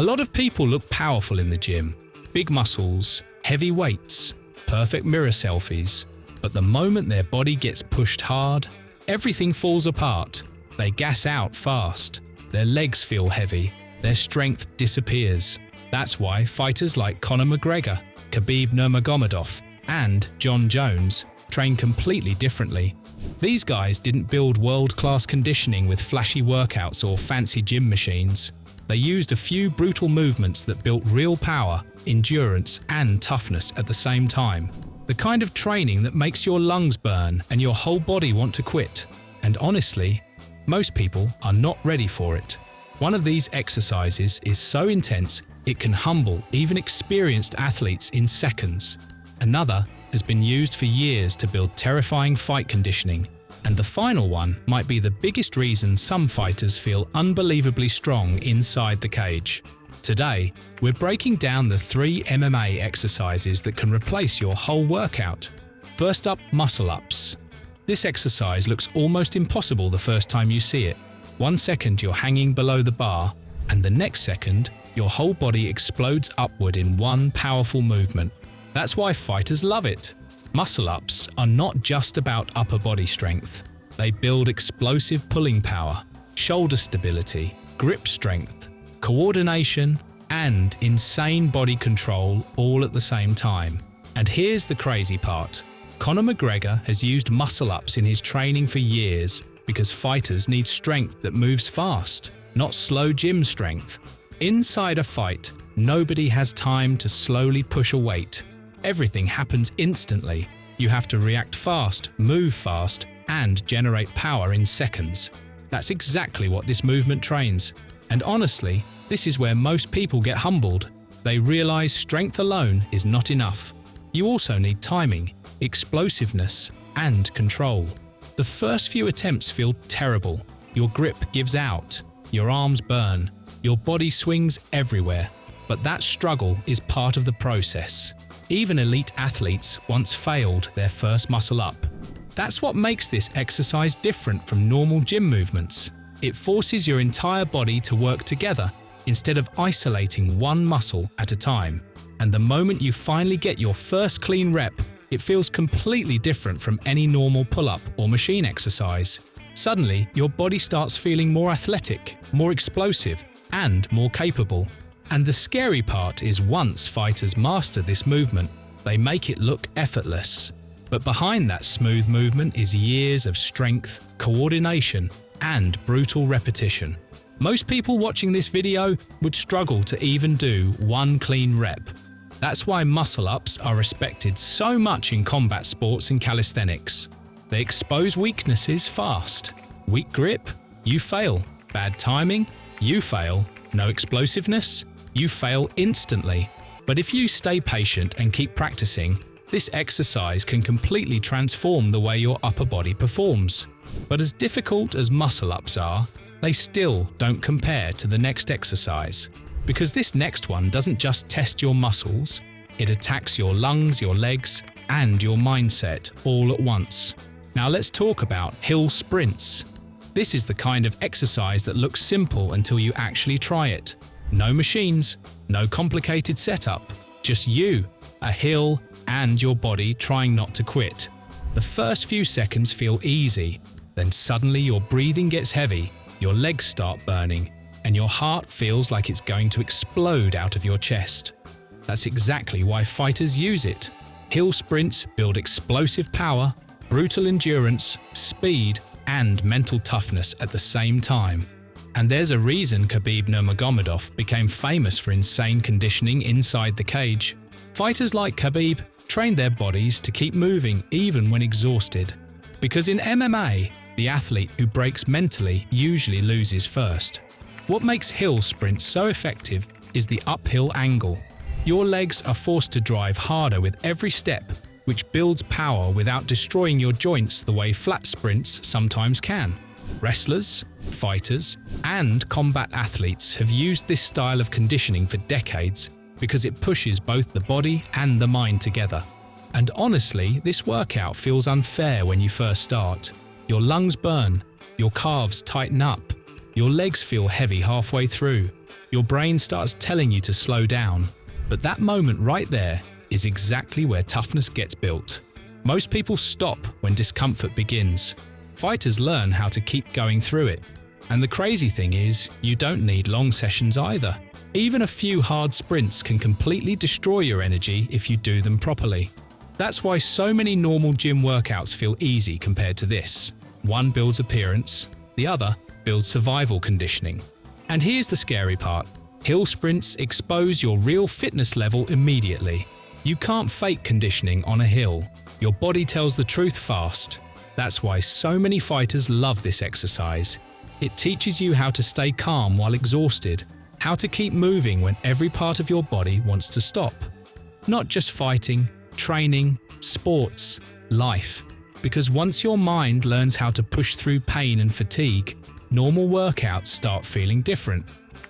A lot of people look powerful in the gym. Big muscles, heavy weights, perfect mirror selfies. But the moment their body gets pushed hard, everything falls apart. They gas out fast. Their legs feel heavy. Their strength disappears. That's why fighters like Conor McGregor, Khabib Nurmagomedov, and Jon Jones train completely differently. These guys didn't build world-class conditioning with flashy workouts or fancy gym machines. They used a few brutal movements that built real power, endurance, and toughness at the same time. The kind of training that makes your lungs burn and your whole body want to quit. And honestly, most people are not ready for it. One of these exercises is so intense it can humble even experienced athletes in seconds. Another has been used for years to build terrifying fight conditioning. And the final one might be the biggest reason some fighters feel unbelievably strong inside the cage. Today, we're breaking down the 3 MMA exercises that can replace your whole workout. First up, muscle-ups. This exercise looks almost impossible the first time you see it. 1 second you're hanging below the bar, and the next second, your whole body explodes upward in one powerful movement. That's why fighters love it. Muscle-ups are not just about upper body strength. They build explosive pulling power, shoulder stability, grip strength, coordination, and insane body control all at the same time. And here's the crazy part. Conor McGregor has used muscle-ups in his training for years because fighters need strength that moves fast, not slow gym strength. Inside a fight, nobody has time to slowly push a weight. Everything happens instantly. You have to react fast, move fast, and generate power in seconds. That's exactly what this movement trains. And honestly, this is where most people get humbled. They realize strength alone is not enough. You also need timing, explosiveness, and control. The first few attempts feel terrible. Your grip gives out, your arms burn, your body swings everywhere. But that struggle is part of the process. Even elite athletes once failed their first muscle-up. That's what makes this exercise different from normal gym movements. It forces your entire body to work together instead of isolating one muscle at a time. And the moment you finally get your first clean rep, it feels completely different from any normal pull-up or machine exercise. Suddenly, your body starts feeling more athletic, more explosive, and more capable. And the scary part is once fighters master this movement, they make it look effortless. But behind that smooth movement is years of strength, coordination, and brutal repetition. Most people watching this video would struggle to even do one clean rep. That's why muscle-ups are respected so much in combat sports and calisthenics. They expose weaknesses fast. Weak grip? You fail. Bad timing? You fail. No explosiveness? You fail instantly. But if you stay patient and keep practicing, this exercise can completely transform the way your upper body performs. But as difficult as muscle-ups are, they still don't compare to the next exercise. Because this next one doesn't just test your muscles, it attacks your lungs, your legs, and your mindset all at once. Now let's talk about hill sprints. This is the kind of exercise that looks simple until you actually try it. No machines, no complicated setup, just you, a hill, and your body trying not to quit. The first few seconds feel easy, then suddenly your breathing gets heavy, your legs start burning, and your heart feels like it's going to explode out of your chest. That's exactly why fighters use it. Hill sprints build explosive power, brutal endurance, speed, and mental toughness at the same time. And there's a reason Khabib Nurmagomedov became famous for insane conditioning inside the cage. Fighters like Khabib train their bodies to keep moving even when exhausted. Because in MMA, the athlete who breaks mentally usually loses first. What makes hill sprints so effective is the uphill angle. Your legs are forced to drive harder with every step, which builds power without destroying your joints the way flat sprints sometimes can. Wrestlers, fighters, and combat athletes have used this style of conditioning for decades because it pushes both the body and the mind together. And honestly, this workout feels unfair when you first start. Your lungs burn, your calves tighten up, Your legs feel heavy halfway through. Your brain starts telling you to slow down. But that moment right there is exactly where toughness gets built. Most people stop when discomfort begins. Fighters learn how to keep going through it. And the crazy thing is, you don't need long sessions either. Even a few hard sprints can completely destroy your energy if you do them properly. That's why so many normal gym workouts feel easy compared to this. One builds appearance, the other builds survival conditioning. And here's the scary part. Hill sprints expose your real fitness level immediately. You can't fake conditioning on a hill. Your body tells the truth fast. That's why so many fighters love this exercise. It teaches you how to stay calm while exhausted, how to keep moving when every part of your body wants to stop. Not just fighting, training, sports, life. Because once your mind learns how to push through pain and fatigue, normal workouts start feeling different.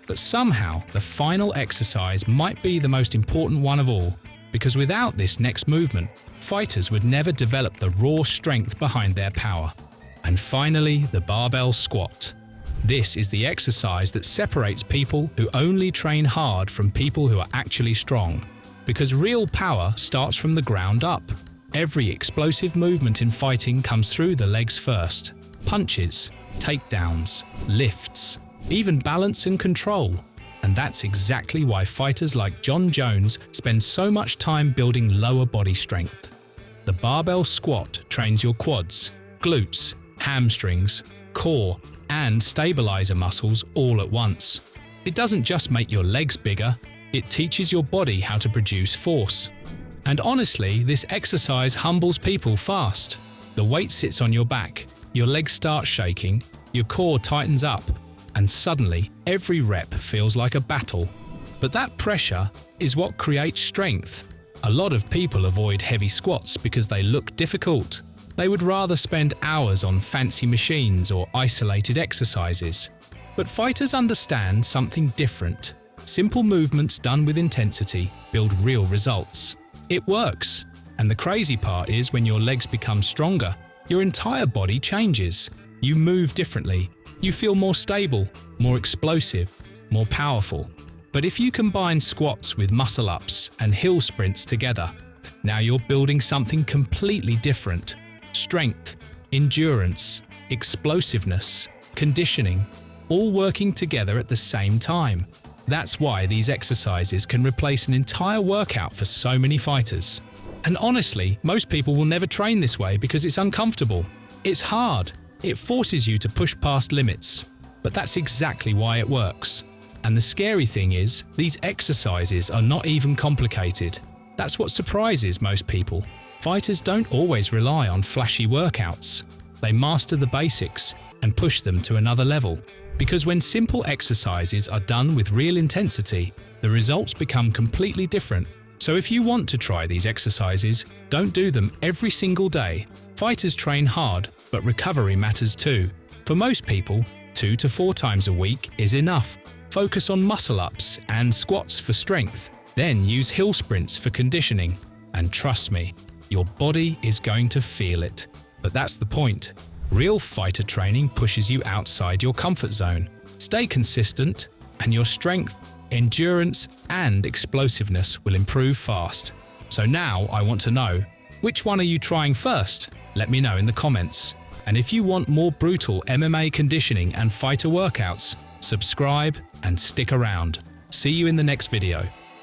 But somehow, the final exercise might be the most important one of all, because without this next movement, fighters would never develop the raw strength behind their power. And finally, the barbell squat. This is the exercise that separates people who only train hard from people who are actually strong. Because real power starts from the ground up. Every explosive movement in fighting comes through the legs first. Punches, takedowns, lifts, even balance and control. And that's exactly why fighters like Jon Jones spend so much time building lower body strength. The barbell squat trains your quads, glutes, hamstrings, core, and stabilizer muscles all at once. It doesn't just make your legs bigger, it teaches your body how to produce force. And honestly, this exercise humbles people fast. The weight sits on your back, your legs start shaking, your core tightens up, and suddenly every rep feels like a battle. But that pressure is what creates strength. A lot of people avoid heavy squats because they look difficult. They would rather spend hours on fancy machines or isolated exercises. But fighters understand something different. Simple movements done with intensity build real results. It works. And the crazy part is when your legs become stronger, your entire body changes. You move differently. You feel more stable, more explosive, more powerful. But if you combine squats with muscle-ups and hill sprints together, now you're building something completely different. Strength, endurance, explosiveness, conditioning, all working together at the same time. That's why these exercises can replace an entire workout for so many fighters. And honestly, most people will never train this way because it's uncomfortable. It's hard. It forces you to push past limits. But that's exactly why it works. And the scary thing is, these exercises are not even complicated. That's what surprises most people. Fighters don't always rely on flashy workouts. They master the basics and push them to another level. Because when simple exercises are done with real intensity, the results become completely different. So if you want to try these exercises, don't do them every single day. Fighters train hard, but recovery matters too. For most people, 2 to 4 times a week is enough. Focus on muscle-ups and squats for strength. Then use hill sprints for conditioning. And trust me, your body is going to feel it. But that's the point. Real fighter training pushes you outside your comfort zone. Stay consistent, and your strength, endurance, and explosiveness will improve fast. So now I want to know, which one are you trying first? Let me know in the comments. And if you want more brutal MMA conditioning and fighter workouts, subscribe and stick around. See you in the next video.